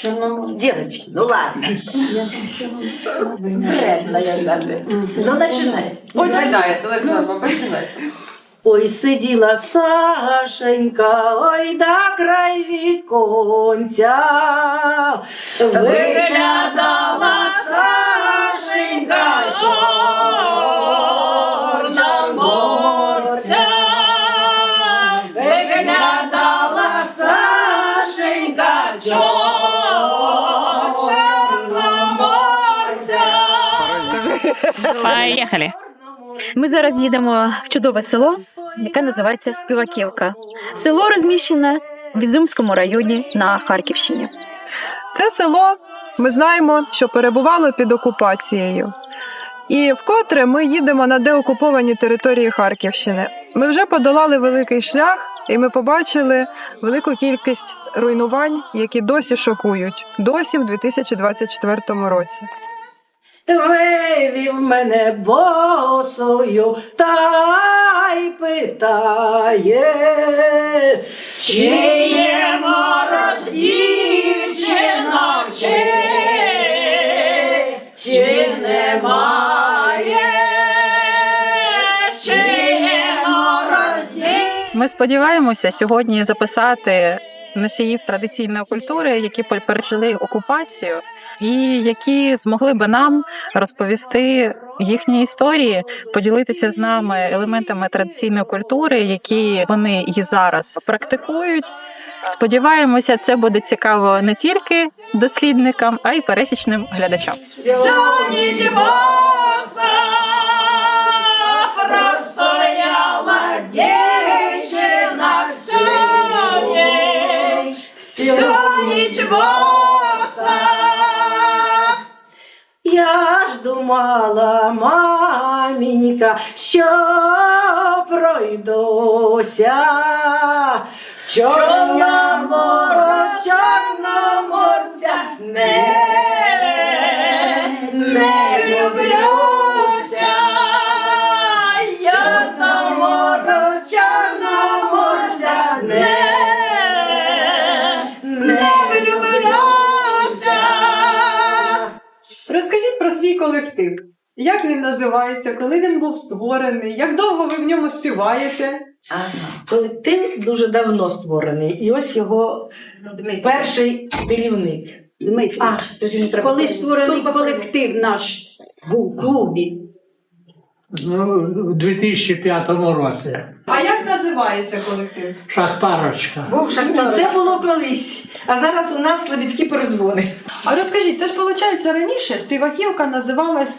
Девочки, ну ладно. Вредно я завжди. Ну, починай. Починайте, Олександра, починайте. Ой, сиділа Сашенька, ой, да край віконця, виглядала Сашенька чорноморця, виглядала Сашенька чорноморця. Поїхали. Ми зараз їдемо в чудове село, яке називається Співаківка. Село розміщене в Ізюмському районі на Харківщині. Це село, ми знаємо, що перебувало під окупацією. І вкотре ми їдемо на деокуповані території Харківщини. Ми вже подолали великий шлях, і ми побачили велику кількість руйнувань, які досі шокують. Досі в 2024 році. Вивів мене босою та й питає, чи є мороз, дівчино, чи немає, чи є мороз, Ми сподіваємося сьогодні записати носіїв традиційної культури, які пережили окупацію, і які змогли би нам розповісти їхні історії, поділитися з нами елементами традиційної культури, які вони і зараз практикують. Сподіваємося, це буде цікаво не тільки дослідникам, а й пересічним глядачам. всю ніч боса простояла дівчина, всю ніч боса. Я ж думала, мамінька, що пройдуся в чорноморця не влюблюся, чорноморця не влюблюся. Розкажіть про свій колектив. Як він називається, коли він був створений, як довго ви в ньому співаєте? Колектив дуже давно створений, і ось його перший керівник. Коли створений колектив наш був у клубі. У 2005 році. А як називається колектив? Шахтарочка. Це було колись, а зараз у нас слобідські перезвони. А розкажіть, це ж виходить раніше Співаківка називалась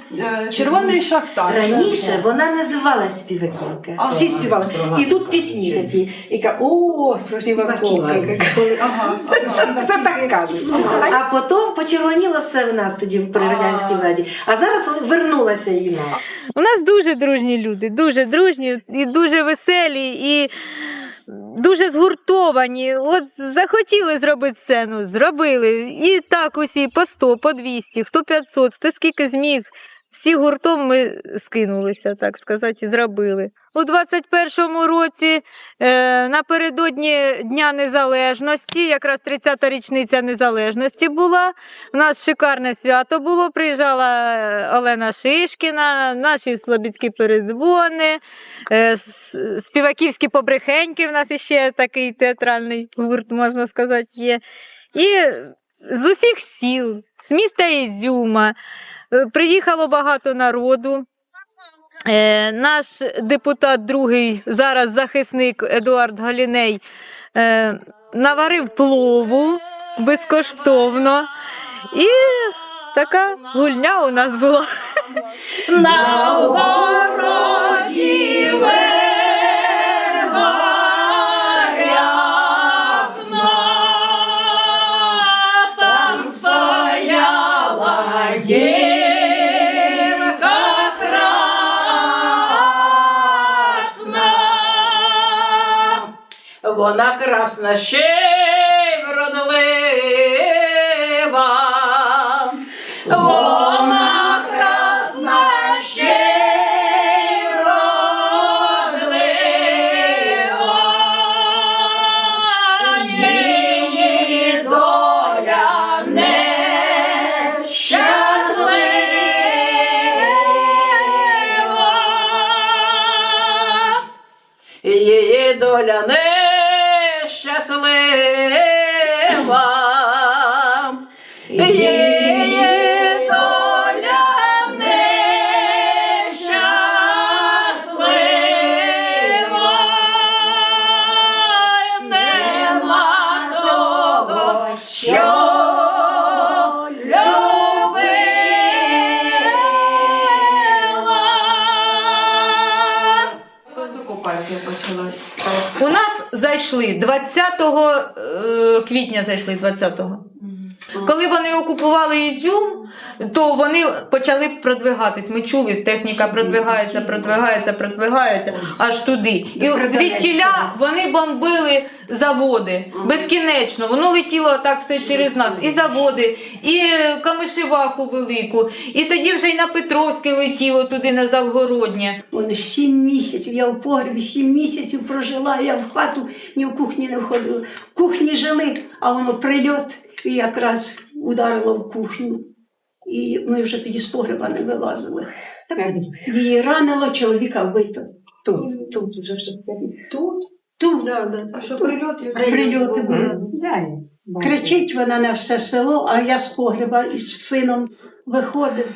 Червоний Шахтар. Раніше вона називалась Співаківка. Ага. Всі співали. І тут пісні такі. І кажуть, о, Співаківка. Це так кажуть. А потім почервоніло все в нас тоді при радянській владі. А зараз вернулася війна. У нас дуже дружні люди, дуже дружні і дуже веселі, і дуже згуртовані. От захотіли зробити сцену, зробили. І так усі по 100, по 200, хто 500, хто скільки зміг. Всі гуртом ми скинулися, так сказати, і зробили. У 21-му році, напередодні Дня Незалежності, якраз 30-та річниця Незалежності була, у нас шикарне свято було, приїжджала Олена Шишкіна, наші слобідські перезвони, співаківські побрехеньки, в нас іще такий театральний гурт, можна сказати, є. І з усіх сіл, з міста Ізюма, приїхало багато народу. Наш депутат другий, зараз захисник Едуард Галіней, наварив плову безкоштовно. І така гульня у нас була. На городі верба грязна, там стояла дівка красна. Вона красна, ще й вродлива. Вона красна, ще й вродлива. Її доля не доля нещаслива, її доля нещаслива, нема того, що Окупація почалась. У нас зайшли 20 квітня зайшли 20-го. Коли вони окупували Ізюм, то вони почали продвигатись. Ми чули, техніка продвигається, аж туди. І звідтіля вони бомбили заводи безкінечно. Воно летіло так все через нас. І заводи, і Камишеваху велику. І тоді вже й на Петровське летіло туди, на Завгороднє. Вони 7 місяців, я в погребі 7 місяців прожила, я в хату ні в кухні не ходила. В кухні жили, а воно прильот і якраз ударило в кухню. І ми вже тоді з погреба не вилазили. Так, її ранило, чоловіка вбито. Тут вже все. Тут? А що прильоти? Прильоти були. Кричить вона на все село, а я з погреба із сином виходив.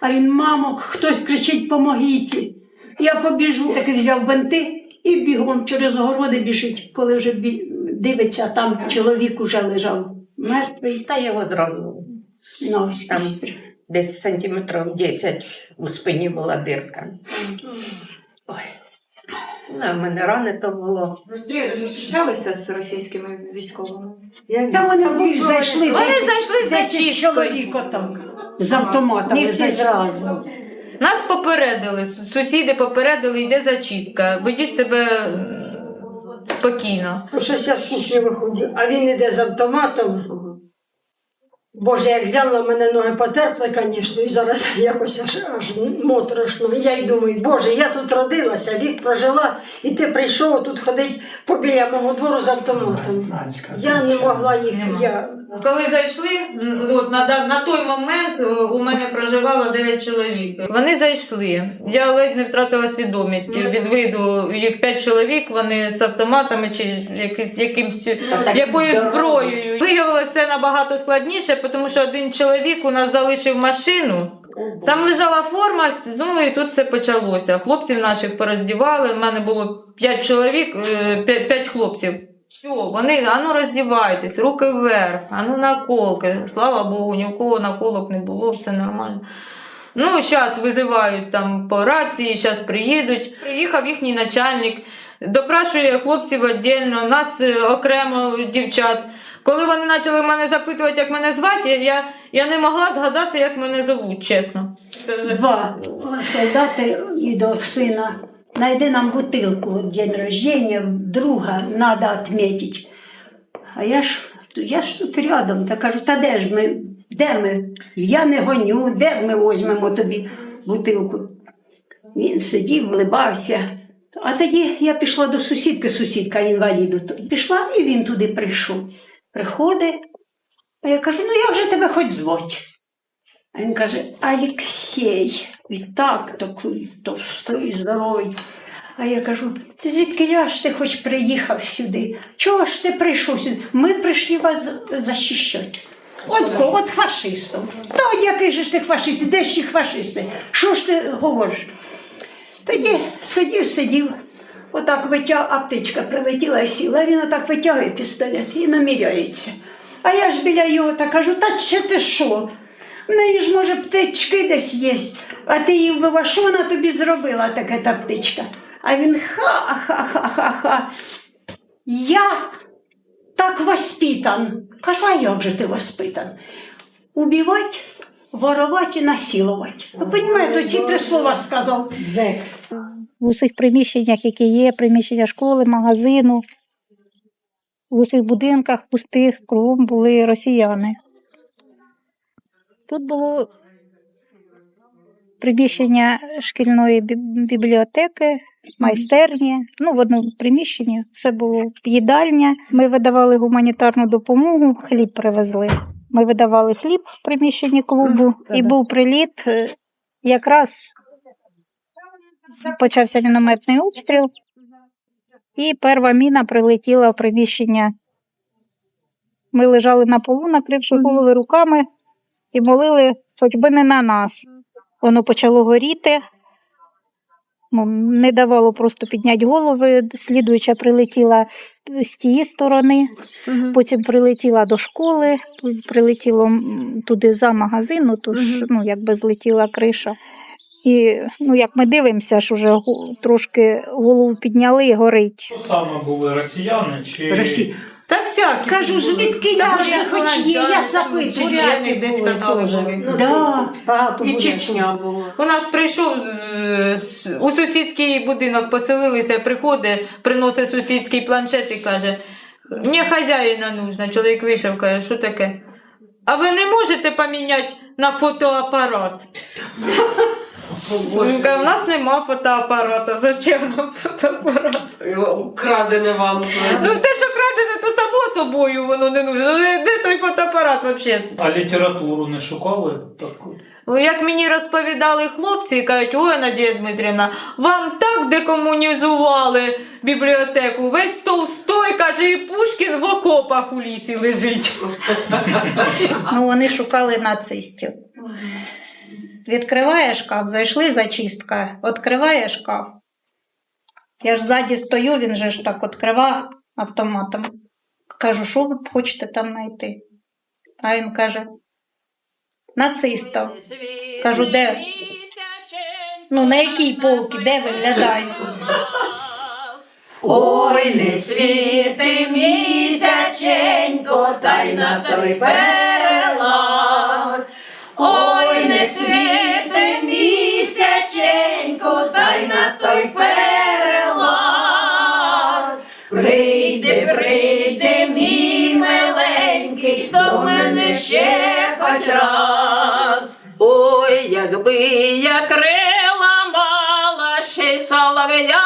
А він, мамо, хтось кричить, помогіть. Я побіжу, таки взяв бинти і бігом через городи біжить. Коли вже дивиться, там чоловік уже лежав мертвий. Та його зробили. Новський. Там десь сантиметрів 10 у спині була дирка. Ой. Ну, в мене рани то було. Зустрічалися з російськими військовими? Та вони зайшли. Вони зайшли за 10 чисткою. чоловік отам з автоматами. Не всі зразу. Нас попередили, сусіди попередили, йде зачистка. Ведіть себе спокійно. Щось я з кухні виходжу, а він іде з автоматом. Боже, як глянула, мене ноги потерпли, звісно, і зараз якось аж моторошно. І я й думаю, Боже, я тут родилася, вік прожила, і ти прийшов тут ходить побіля мого двору з автоматом. Я не могла їх. Коли зайшли, от, на той момент у мене проживало 9 чоловік. Вони зайшли. Я ледь не втратила свідомість. Від виду їх 5 чоловік, вони з автоматами чи якоюсь зброєю. Виявилося все набагато складніше, тому що один чоловік у нас залишив машину. Там лежала форма, ну і тут все почалося. Хлопців наших пороздівали, в мене було 5 чоловік, 5 хлопців. Що, вони, ану роздівайтесь, руки вверх, ану наколки. Слава Богу, ні у кого наколок не було, все нормально. Ну, зараз визивають там по рації, зараз приїдуть. Приїхав їхній начальник, допрашує хлопців віддільно, нас окремо, дівчат. Коли вони почали мене запитувати, як мене звати, я не могла згадати, як мене зовуть, чесно. Це вже... Два солдати і до сина. Найди нам бутилку, день рождения, друга, надо отметить. А я ж тут рядом, та кажу, та де ми? Я не гоню, де ми візьмемо тобі бутилку? Він сидів, влибався. А тоді я пішла до сусідки, сусідка інваліду. Пішла, і він туди прийшов. Приходить, а я кажу, ну як же тебе хоч звуть? А він каже, Алексей. І так, такий товстий, здоровий. А я кажу, ти звідки ж ти хоч приїхав сюди? Чого ж ти прийшов сюди? Ми прийшли вас захищати. От фашистом. Та от який же ж ти фашист? Де ж ті фашисти? Що ж ти говориш? Тоді сидів, отак аптечка прилетіла і сіла, він отак витягує пістолет і наміряється. А я ж біля його так кажу, та чи ти що? В неї ж, може, птички десь є, а ти її вбила, що вона тобі зробила, така та птичка? А він ха-ха-ха-ха-ха. Я так воспитан. Кажу, а як же ти воспитан? Убивати, воровати і насилувати. Ви розумієте, ці 3 слова сказав. Зек. В усіх приміщеннях, які є, приміщення школи, магазину, в усіх будинках пустих кругом були росіяни. Тут було приміщення шкільної бібліотеки, майстерні, в одному приміщенні, все було їдальня. Ми видавали гуманітарну допомогу, хліб привезли. Ми видавали хліб в приміщенні клубу, і був приліт, якраз почався мінометний обстріл, і перша міна прилетіла в приміщення. Ми лежали на полу, накривши голови руками, і молили, хоч би не на нас. Воно почало горіти, не давало просто підняти голови. Слідуюча прилетіла з тієї сторони, потім прилетіла до школи, прилетіло туди за магазину, тож якби злетіла криша. І як ми дивимося, що вже трошки голову підняли і горить. Що саме були, росіяни чи... Росія. Та всякі. Кажу, звідки я ж хоч є, я запитую. Чечені десь казали були. Да. Багато І буде. Чечня була. У нас прийшов у сусідський будинок, поселилися, приходить, приносить сусідський планшет і каже: мені хазяїна нужна. Чоловік вийшов, каже: що таке? А ви не можете поміняти на фотоапарат? Він каже: у нас нема фотоапарата, зачем нам фотоапарат? Крадене вам. Ну те, що крадене, то само собою воно не нужно. Ну де той фотоапарат взагалі? А літературу не шукали? Таку? Як мені розповідали хлопці, кажуть: ой, Надія Дмитрівна, вам так декомунізували бібліотеку, весь Толстой, каже, і Пушкін в окопах у лісі лежить. Вони шукали нацистів. Відкриває шкаф, зайшли зачистка, відкриває шкаф. Я ж ззаді стою, він же ж так відкривав автоматом. Кажу: що ви хочете там знайти? А він каже: нацистів. Кажу: де? На якій полці, де виглядають? Ой, не світи місяченько, та й на той перелаз. Ой, не світи місяченько, та й на той перелаз. Прийди, прийди, мій миленький, до мене ще хоч раз. Ой, якби я крила мала, ще й солов'я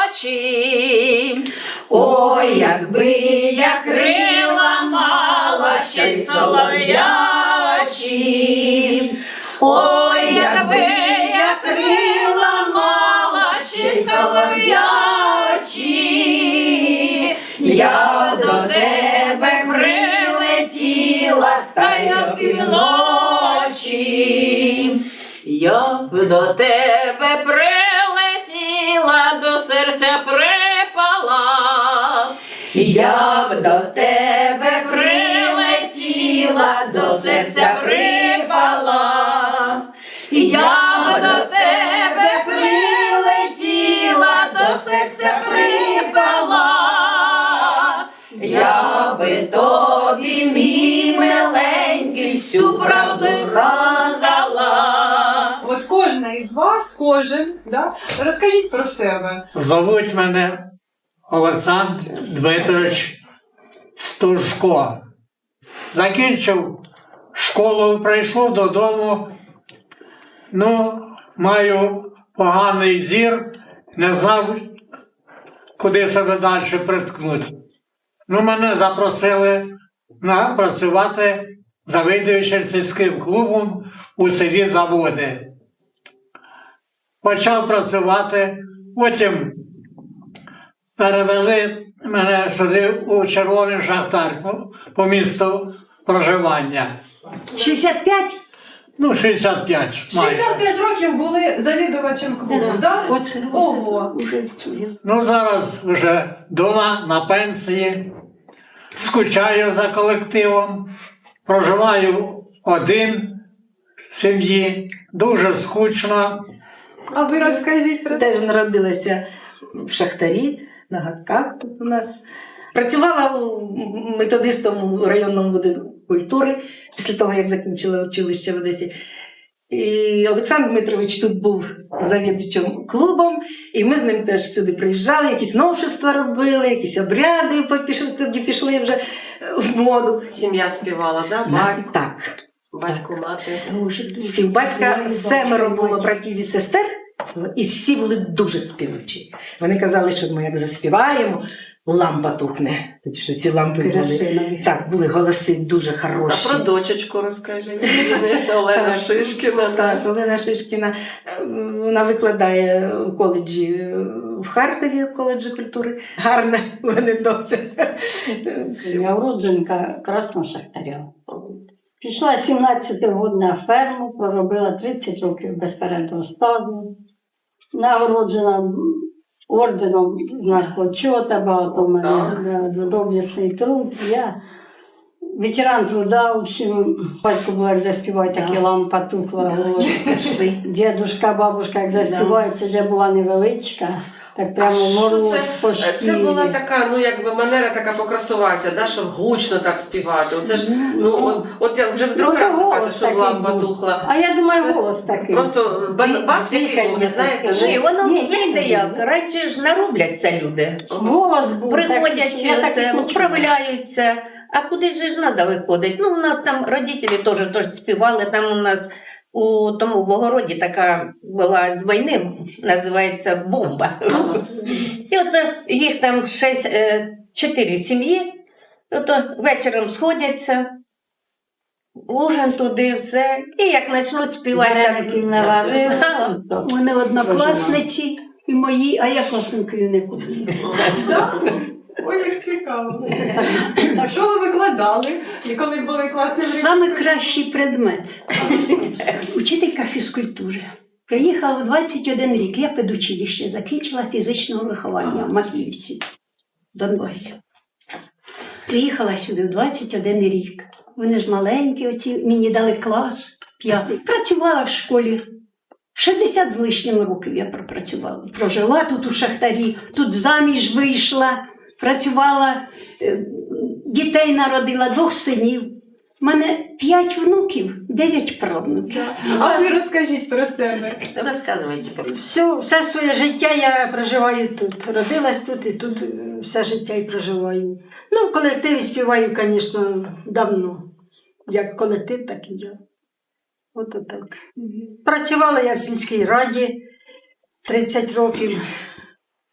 очі. Ой, якби я крила мала, ще й солов'я очі. Ой, якби я крила мала, ще й солов'я очі. Я б до тебе прилетіла, та й опівночі. Я б до тебе прилетіла, до серця припала. Я б до тебе прилетіла, до серця припала. Я б до тебе прилетіла, до серця припала. Я би тобі, мій миленький, всю правду сказала. От кожна із вас, да? Розкажіть про себе. Зовуть мене Олександр Дмитрович Стужко. Закінчив школу, прийшов додому. Маю поганий зір, не знав, куди себе далі приткнути. Мене запросили працювати завідувачем сільським клубом у селі Заводи. Почав працювати, потім перевели мене сюди у Червоний Шахтар по місту проживання. 65? 65 майже. 65 років були завідувачем клубу, так? Ого! Зараз вже вдома на пенсії, скучаю за колективом, проживаю один в сім'ї, дуже скучно. А ви розкажіть про Теж народилася в Шахтарі, на Гадках тут у нас. Працювала методистом у районному будинку культури після того, як закінчила училище в Одесі. І Олександр Дмитрович тут був завідувачем клубом, і ми з ним теж сюди приїжджали, якісь новшества робили, якісь обряди тоді пішли вже в моду. Сім'я співала, да? Так. Батько, мати. Всі батька 7 було братів і сестер, і всі були дуже співучі. Вони казали, що ми як заспіваємо, лампа тухне. Що ці лампи були. Так, були голоси дуже хороші. А про дочечку розкажи. Олена Шишкіна. Так, Олена Шишкіна. Вона викладає у коледжі в Харкові в коледжі культури. Гарна в мене досить. Я уродженка Красного Шахтаря. Пішла 17 років на ферму, проробила 30 років безперервного стажу. Нагороджена орденом знак почота, багато в мене за доблесний труд. Я ветеран труда, в общем, батько був, як заспіває, такі лампа тухла. Дідушка, бабушка, як заспіває, це вже була невеличка. Так прямо мороз по шкірі. Це була така, ну якби манера така покрасуватися, да, щоб гучно так співати. Оце ж, ну, от я вже в другий раз запитаю, що лампа тухла. А я думаю, голос такий. Просто бас який був, не знаєте? Ні, воно ніде як. Раніше ж наробляться люди. Голос був Приходять, такий, це, управляються. А куди ж треба виходить? Ну, у нас там родителі теж співали, там у нас у тому Богороді така була з війни, називається бомба. І оце їх там 4 сім'ї, ото вечором сходяться, ужин туди, все, і як почнуть співати. У мене однокласниці і мої, а я класненькою не буду. Ой, як цікаво. А що ви викладали, коли були класним? Саме кращий предмет. Учителька фізкультури. Приїхала в 21 рік. Я педучилище закінчила фізичного виховання в Макіївці, в Донбасі. Приїхала сюди в 21 рік. Вони ж маленькі, оці, мені дали клас 5. Працювала в школі. 60 з лишнім років я пропрацювала. Прожила тут у Шахтарі, тут заміж вийшла, працювала, дітей народила, 2 синів. У мене 5 внуків, 9 правнуків. А ви розкажіть про себе. Розказуйте. Все своє життя я проживаю тут. Родилась тут і тут все життя і проживаю. Ну, в колективі співаю, звісно, давно. Як колектив, так і я. От так. Працювала я в сільській раді 30 років.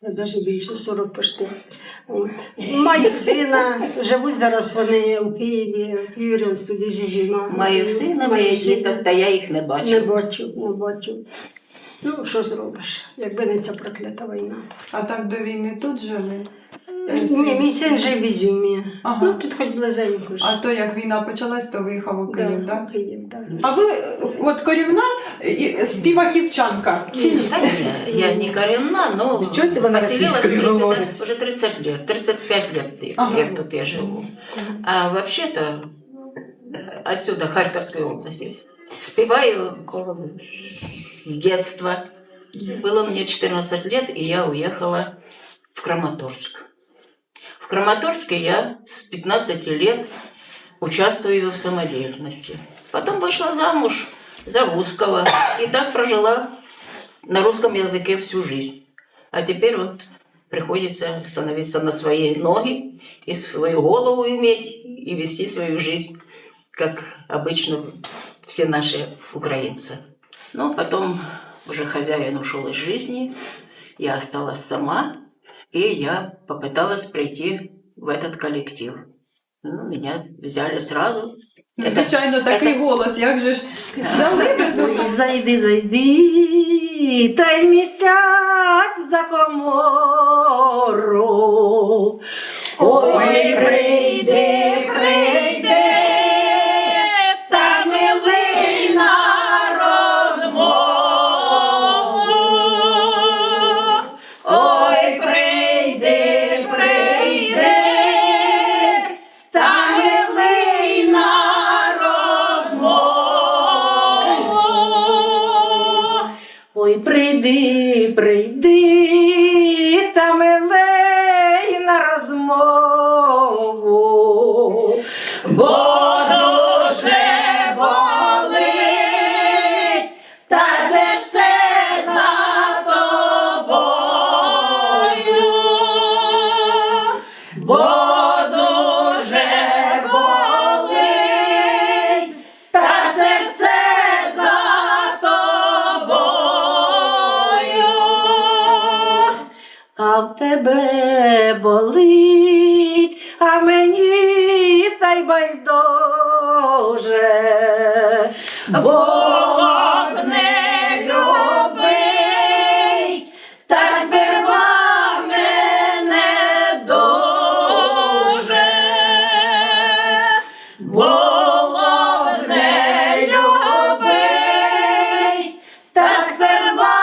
Навіть більше, 40 почти. От. Маю сина, живуть зараз вони у Києві, в Юрівській Зіжіма. Маю сина, мої діток, та я їх не бачу. Не бачу. Ну, що зробиш, якби не ця проклята війна. А так до війни тут жили? Ні, мій син жив в Ізюмі. Ага. Ну, тут хоч близенько ж. А то як війна почалась, то виїхав у Київ, Да, так? Київ, да. А ви от корівна співаківчанка? Чи ні? Я не коренна, но Чого вона поселилась російською говорить? уже 30 лет, 35 лет, Ага. як тут я живу. А вообще-то отсюда, Харьковской области, спеваю с детства. Было мне 14 лет, и я уехала в Краматорск. В Краматорске я с 15 лет участвую в самодеятельности. Потом вышла замуж за русского и так прожила на русском языке всю жизнь. А теперь вот приходится становиться на свои ноги и свою голову иметь и вести свою жизнь, как обычно все наши украинцы. Но потом уже хозяин ушел из жизни, я осталась сама, и я попыталась прийти в этот коллектив. Ну, меня взяли сразу. Звичайно, такий голос, як же ж взяли без Зайди, та й місяць за комору. Ой, прийди, та милий на розмову. Ой, прийди, та милий на розмову. Ой, прийди, та милий на розмову, бо дуже болить, та серце за тобою, бо дуже болить, та серце за тобою, а в тебе болить, а мені та й байдуже, Бог не любить, та сперва було б не любить, та сперва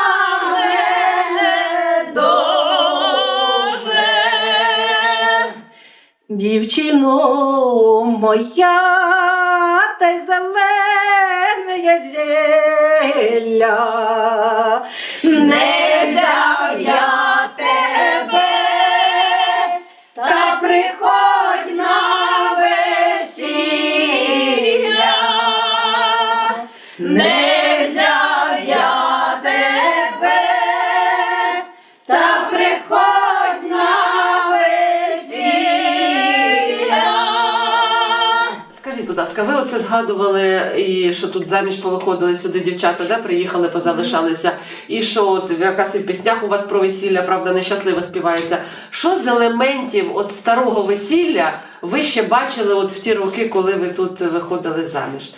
мене дуже. Дівчино моя, та й зелене зілля, не взяв я тебе, та приходь на весілля, не взяв я тебе, та приходь на весілля. Скажіть, будь ласка, ви оце згадували, і що тут заміж повиходили сюди дівчата, да, приїхали, позалишалися, і що от якраз і в піснях у вас про весілля, правда, нещасливо співається. Що з елементів от старого весілля ви ще бачили от в ті роки, коли ви тут виходили заміж?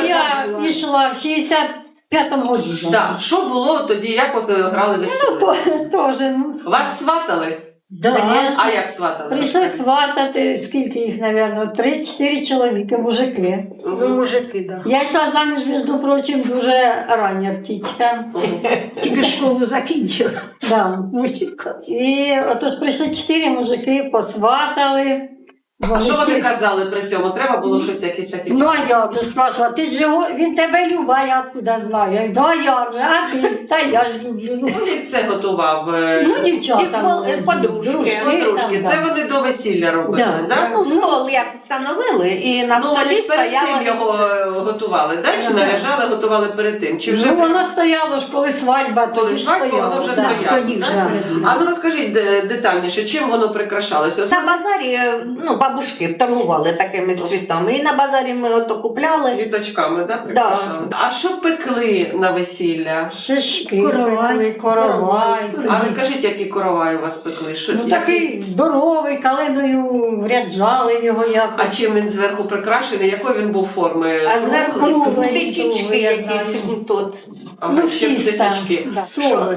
Я йшла в 65-му році. Так, що було тоді, як от грали весілля? Теж. Вас сватали? Да. А як сватали? Прийшли сватати, скільки їх, мабуть, 3-4 чоловіки, мужики. Ну, мужики, да. Я йшла заміж, між прочим, дуже рання птічка. Тільки школу закінчила. Да. І отож прийшли 4 мужики, посватали. А що вони казали при цьому? Треба було щось якесь таке? Ну, а я вже спрашивала, ти ж його, він тебе любить, а я откуда знаю? Я говорю, да, я вже, а ти? Та я ж люблю. Хто їх це готував? Ну, дівчата. Подружки. Подружки. Це вони до весілля робили, так? Ну, стол як встановили, і на Ну, вони столі ж перед тим стояла... його готували, так? Чи наряжали, готували перед тим? Чи вже Ну, воно стояло ж, коли свадьба, коли тоді свадьба, стояло. воно вже Да. стояло? Тоді вже. так? А ну розкажіть детальніше, чим воно прикрашалося? На базарі, ну, бабушки торгували такими цвітами, і на базарі ми ото купляли. Квіточками, так? Прикрашали. А що пекли на весілля? Шишки, Коровай. коровай. А розкажіть, які короваї у вас пекли? Що, Ну, які- такий здоровий, калиною вряджали його якось. А чим він зверху прикрашений? Якої він був форми? А зверху Круглий, птичечки круглий, я якісь знаю. тут. А Ну, ще фіста. птичечки. Да. Що?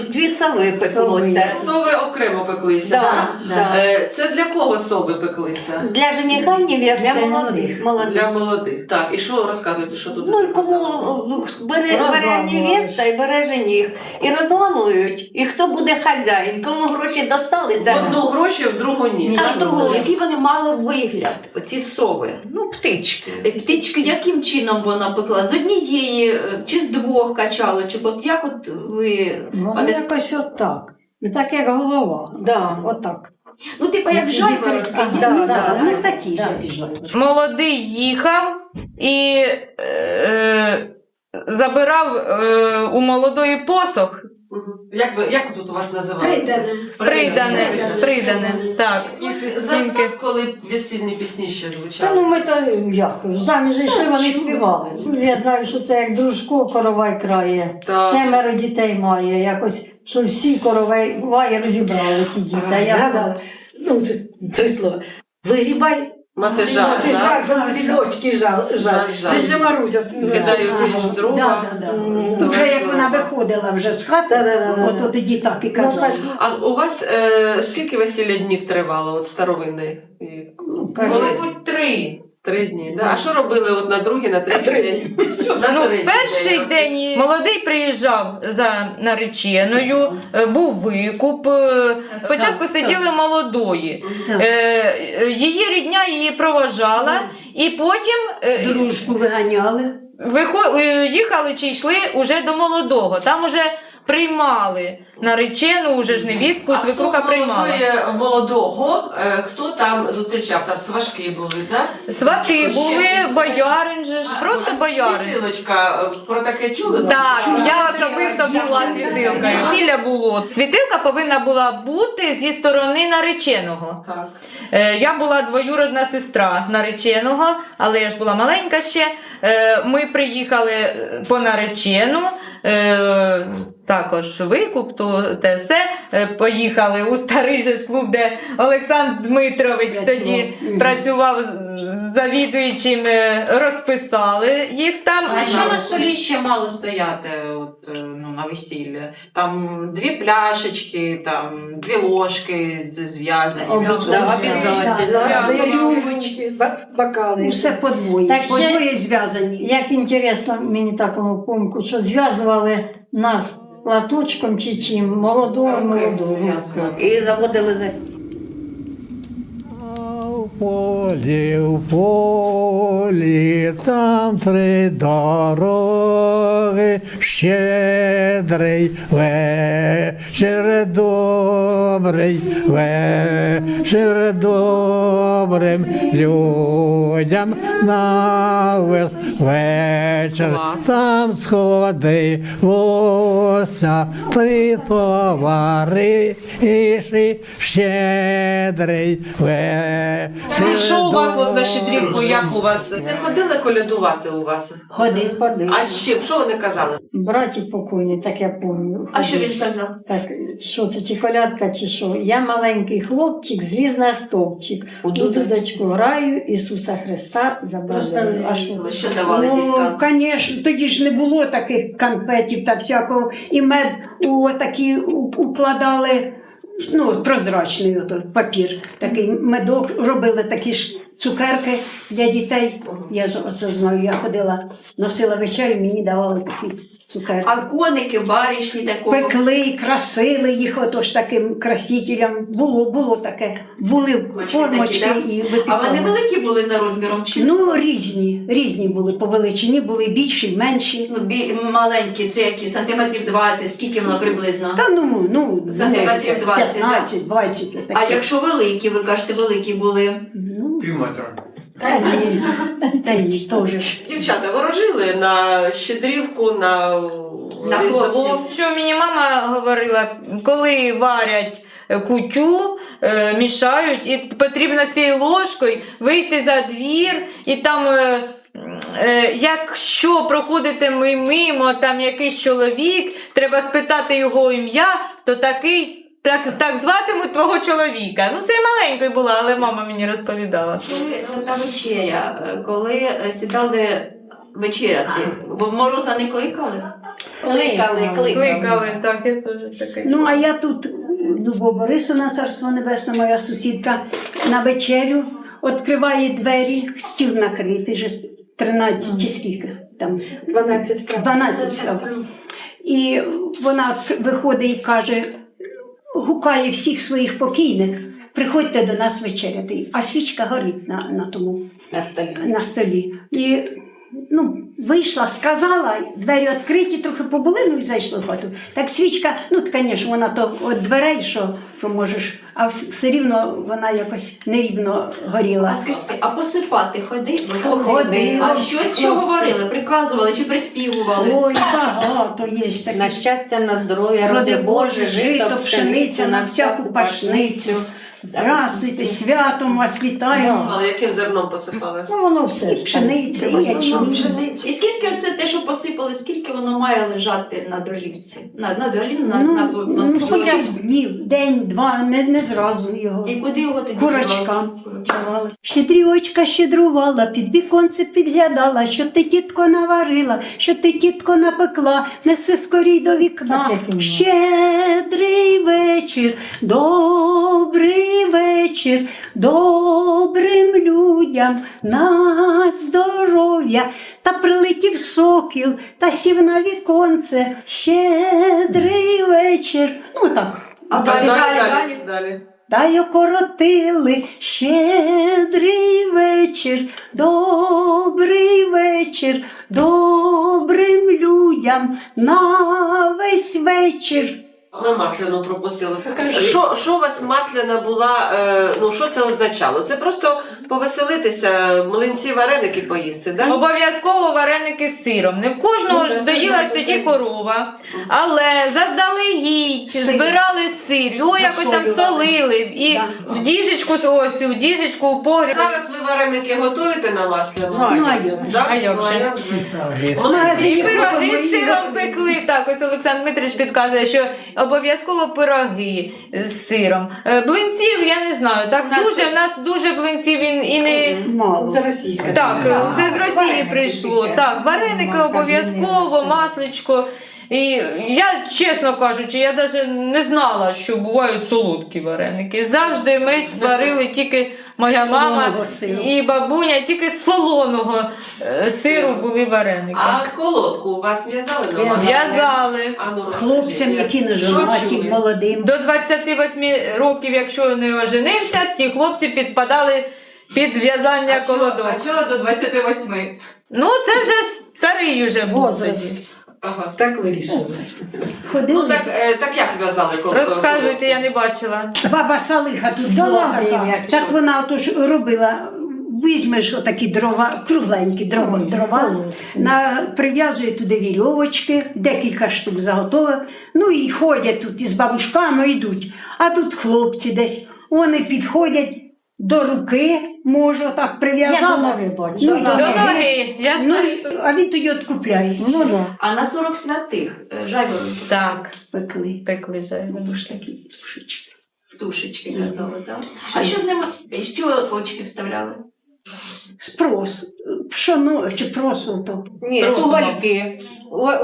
Дві сови пеклося. Сови окремо пеклися, Да, так? да. Це для кого сови пеклися? Для жениха невести. Для молодих. Для молодих. Так, і що розказуєте, що тут? Ну і кому бере невеста і бере жених. І розламують. І хто буде хазяїн, кому гроші В досталися. одну гроші, в другу ні. А в другу Який вони мали вигляд, оці сови? Ну, птички. Птички, яким чином вона пекла? З однієї чи з двох качали? Чи от як от ви Ну, пам'ятаєте? якось отак. І так, як голова. Да. Отак. Ну, типу, як жайворонки. ні? Ми такі ж. Молодий їхав і забирав у молодої посох. Як тут у вас називається? Придане, так. Застав, коли весільні пісні ще Та ну звучали. ми то як, заміж йшли, вони співали. Я знаю, що це як дружко коровай крає. Так. 7 дітей має, якось, що всі коровай розібрали ті діти. А я Згадала. Ну, 3 слова. Вигрібай. Мати жаль, Мати жаль, дві дочки жаль. Жаль. Це ж Маруся. Кидаю річ дрова. Вже як вона виходила вже з хати, от тоді так і казала. А у вас скільки весілля днів тривало, от старовинний? Мабуть, 3. 3 дні. Да? А що робили от на другий, на третій день? На Ну, третій перший день. день молодий приїжджав за нареченою, був викуп. Спочатку сиділи молодої. Її рідня її проважала, і потім Дружку виганяли. їхали чи йшли уже до молодого. Там уже приймали наречену, уже ж невістку, свекруха приймала. А молодого, хто там зустрічав? Там сважки були, так? Свати були, боярин же ж, просто боярин. Світилочка, про таке чули? Так, я особисто була світилкою. Весілля було. Світилка повинна була бути зі сторони нареченого. Так. Я була двоюродна сестра нареченого, але я ж була маленька ще. Ми приїхали по наречену, також викуп, то те все. Поїхали у старий же ж клуб, де Олександр Дмитрович тоді працював завідуючим, розписали їх там. А що на столі ще мало стояти на весіллі? Там 2 пляшечки, там 2 ложки зв'язані. Рюмочки, бокали. Все подвоє. Так ще- Подвоє зв'язані. Як інтересно мені такому пункту, що зв'язували нас платочком чи чим, молодого. І заводили за стіл. В полі, там 3 дороги, щедрий вечір, добрий вечір, добрим людям на весь вечір. Там сходилося 3 товариші, щедрий вечір. І що у вас от на щедрівку, як у вас? Не ходили колядувати у вас? Ходив. А з чим? Що вони казали? Братів покойний, так я пам'ятаю. А що він сказав? Так, що це, чи колядка, чи що? Я маленький хлопчик, зліз на стовпчик. У дудочку граю, Ісуса Христа забрали. А що? Що давали діткам? Звісно, тоді ж не було таких конфетів та всякого. І мед у такі укладали, прозрачний папір, такий медок, робили такі ж цукерки для дітей. Я оце знаю, я ходила, носила вечерю, мені давали такі цукерки. А коники, баришні такого? Пекли, красили їх отож таким красителям. Було таке. Були формочки такі, да? і А випікали. вони великі були за розміром? Чи? Різні були по величині, були більші, менші. Маленькі, це які, сантиметрів 20, скільки воно приблизно? Та Сантиметрів 20, 15-20. А якщо великі, ви кажете, великі були? Півметра. Та ні, теж. Дівчата, ворожили на щедрівку, на хлопців. Що мені мама говорила, коли варять кутю, мішають, і потрібно з цією ложкою вийти за двір, і там, якщо проходите мимо, там якийсь чоловік, треба спитати його ім'я, то такий, так зватимуть твого чоловіка. Це я маленькою була, але мама мені розповідала. Коли та вечеря, коли сідали вечеряти, бо Мороза не кликали? Кликали, так, я теж таке. А я тут, Любов Борисовна, царство небесне, моя сусідка, на вечерю відкриває двері, стіл накритий, вже 13 чи скільки там? 12 страв. І вона виходить і каже, гукає всіх своїх покійних, приходьте до нас вечеряти. А свічка горить на столі. І вийшла, сказала, двері відкриті, трохи побули, і зайшли в хату. Так свічка, звісно, вона то від дверей, що можеш, а все рівно вона якось нерівно горіла. А скажіть, а посипати ходили? Ходила. А що говорили? Приказували чи приспівували? Ой, багато є таке. На щастя, на здоров'я, Роди Боже, жито, пшениця, на всяку пашницю. Здравствуйте, святом вас вітаю. Але яким зерном посипали? Воно все, пшениця, і ячмінь. І скільки це те, що посипали, скільки воно має лежати на дролівці? Якийсь днів, день-два, не зразу його. І куди його тоді Курочкам давали. Щедрівочка щедрувала, під віконце підглядала, що ти, тітко, наварила, що ти, тітко, напекла, неси скорій до вікна. Щедрий вечір, добрий вечір, добрим людям на здоров'я. Та прилетів сокіл, та сів на віконце, щедрий вечір. Так. А далі. Та й окоротили, щедрий вечір, добрий вечір, добрим людям на весь вечір. Ми масляну пропустили. Що у вас масляна була, що це означало? Це просто повеселитися, млинці, вареники поїсти, так? Обов'язково вареники з сиром. Не в кожного ж доїлась тоді корова, але заздалегідь збирали сир, його якось там солили і в діжечку, у погріб. Зараз ви вареники готуєте на масляну? А як же? І пироги з сиром пекли. Так, ось Олександр Дмитрович підказує, що обов'язково пироги з сиром. Блинців, я не знаю, так у нас дуже блинців і не... Це російська. Так, це з Росії прийшло. Так, вареники обов'язково, масличко. І я, чесно кажучи, я навіть не знала, що бувають солодкі вареники. Завжди ми варили тільки моя мама і бабуня, тільки з солоного сиру були вареники. А колодку у вас в'язали? В'язали. Хлопцям, які не жонаті, молодим. До 28 років, якщо не оженився, ті хлопці підпадали під в'язання колодок. А чого до 28? Ну, це вже старий вже був тоді. Ага. Так вирішили. Ходили. Ну, так як в'язали колодку? Розказуйте, я не бачила. Баба Салиха тут була. Так вона отож робила. Візьмеш отакі дрова, кругленькі дрова, прив'язує туди вірьовочки, декілька штук заготовив. Ну і ходять тут із бабушками, йдуть. А тут хлопці десь, вони підходять до руки, може отак прив'язали. До ноги. А він тоді відкупляється. А на 40 святих жайворонки Так, Пекли жайворонки. душечки. душечки казали, так? А що з ними? Що очки вставляли? Спрос. Пшоно чи просо то. Ні, угольки.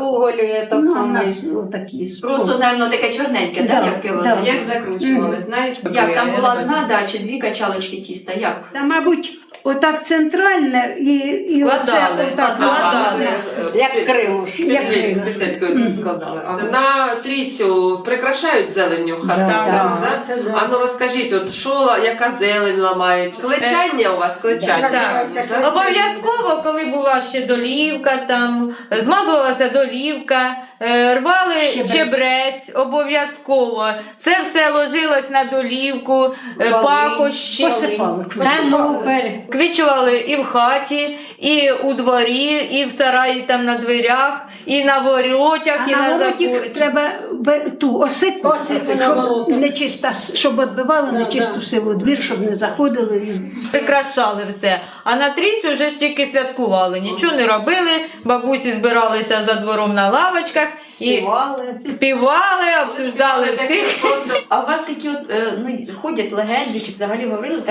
Уголі так Ну, у само. нас отакі. Просто, напевно, таке чорненьке, так? Як воно? Як закручували, знаєш? Як там була одна, чи дві качалочки тіста? Як? Та, мабуть, отак центральне і Складали. отак Складали. Як крилуш. Петлькою складали. На трійцю прикрашають зеленню хату. Да. А ну розкажіть, от що, яка зелень ламається? Клечання у вас, клечання? Так. Обов'язково, коли була ще долівка, там змазувалася долівка, рвали чебрець, обов'язково. Це все ложилось на долівку, пахощі. Посипали. Квічували і в хаті, і у дворі, і в сараї там на дверях, і на воротях, А і на на вороті закурці. треба ту осику, щоб нечиста, щоб відбивали нечисту силу двір, щоб не заходили. Прикрашали все. А на трійцю вже ж тільки святкували. Нічого не робили. Бабусі збиралися за двором на лавочках і співали, обсуждали всіх. А у вас такі от, ходять легенди, чи взагалі говорили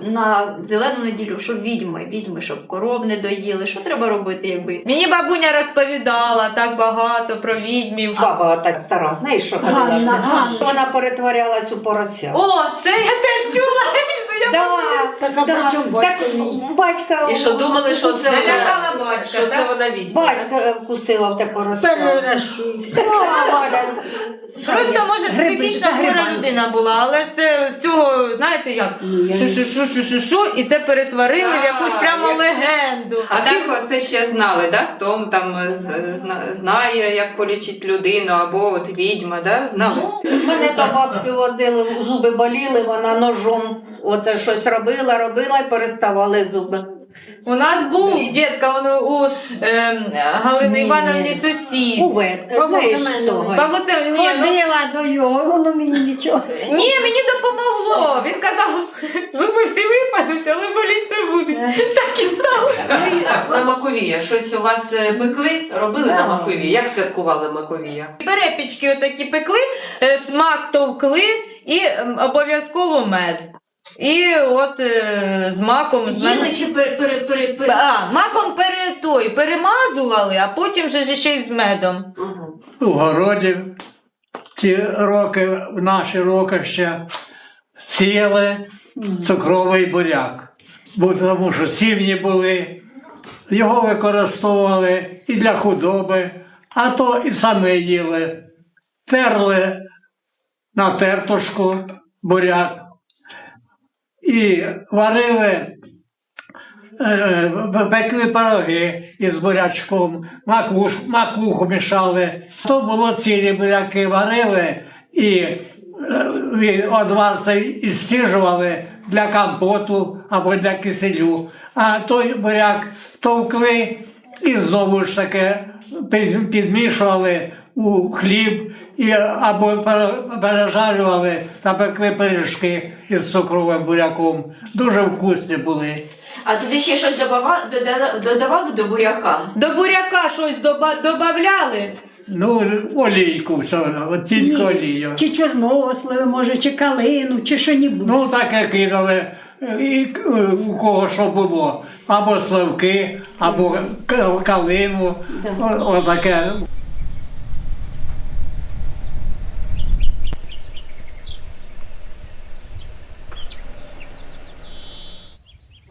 на зелену неділю, що відьми, щоб коров не доїли, що треба робити, якби? Мені бабуня розповідала так багато про відьмів. Баба так стара. Знаєш, що ходила? Вона перетворялась у порося. О, це я теж чула. Батька. І що думали, що це Налякала вона, батька, що це так? вона відьма? Батька вкусила в те порося. Просто, може, психічно хвора людина була, але ж це з цього, знаєте як, шу-шу-шу-шу-шу, і це перетворили в якусь прямо легенду. А так це ще знали, да? Хто там знає, як полічить людину, або от відьма, да? Знали? Мене до бабки водили, зуби боліли, вона ножом оце щось робила і переставали зуби. У нас був дідка, у Галини Івановні сусід. Павло Семенович, Ходила до його, воно мені нічого. ні, мені допомогло. Він казав, зуби всі випадуть, але боліть не будуть. Так і сталося. На Маковія. Щось у вас пекли? Робили на Маковії? Як святкували Маковія? Перепічки отакі пекли, мак товкли і обов'язково мед. І от з маком... Їли чи маком перемазували, а потім вже ще й з медом. У городі ті роки, в наші роки ще сіяли цукровий буряк. Бо тому що сім'ї були, його використовували і для худоби, а то і самі їли. Терли на тертушку буряк. І варили, пекли пироги із бурячком, макуху мішали. То було цілі буряки варили і одвар цей стіжували для компоту або для киселю. А той буряк товкли і знову ж таки підмішували у хліб або пережарювали та пекли пиріжки із цукровим буряком. Дуже вкусні були. А туди ще щось додавали до буряка? До буряка щось додавали. Ну, олійку все, от тільки олію. Чи чорносливи, може, чи калину, чи що-небудь. Ну, таке кидали, у кого що було. Або сливки, або калину, отаке.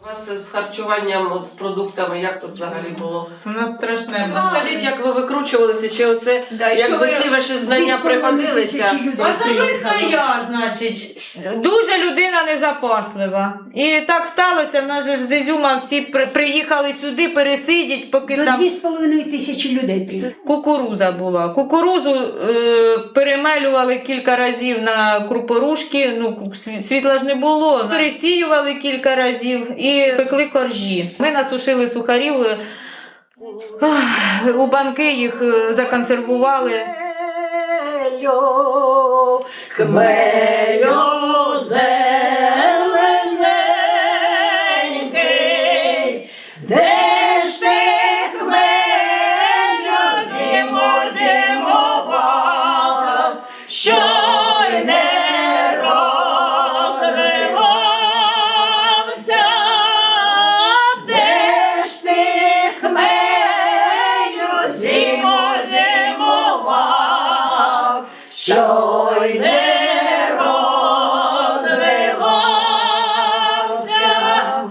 У вас з харчуванням, от, з продуктами, як тут взагалі було? У нас страшне. Розкажіть, як ви викручувалися, чи оце, якби ці ваші знання пригодилися? Особисто я, значить, дуже людина незапаслива. І так сталося, нас же ж з Ізюма всі приїхали сюди пересидіть, поки До там 2,5 тисячі людей приїхало. кукуруза була. Кукурузу перемелювали кілька разів на крупорушки, ну, світла ж не було. Пересіювали кілька разів і пекли коржі. Ми насушили сухарів, у банки їх законсервували. Хмелю зелененький, де ж ти, хмелю, зимував, що й не розривався, де ж ти, хмелю, зимував, що й не розвивався.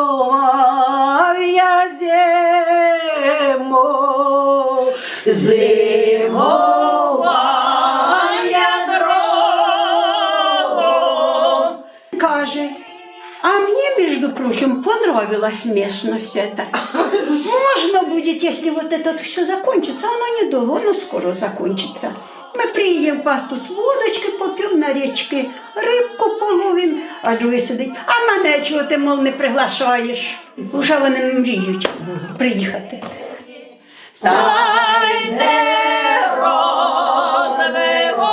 Зимував я зиму, зимував я дрогом. Каже, а мне, между прочим, понравилась местность эта. Можно будет, если вот это все закончится, оно недолго, оно скоро закончится. Мы приедем, вас тут водочки попьем на речке, рибку половим, а другий сидить. А мене чого ти, мов, не приглашаєш? Уже вони мріють приїхати. Та й не розвивався.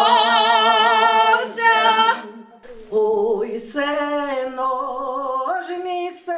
Ой, сино ж мій син.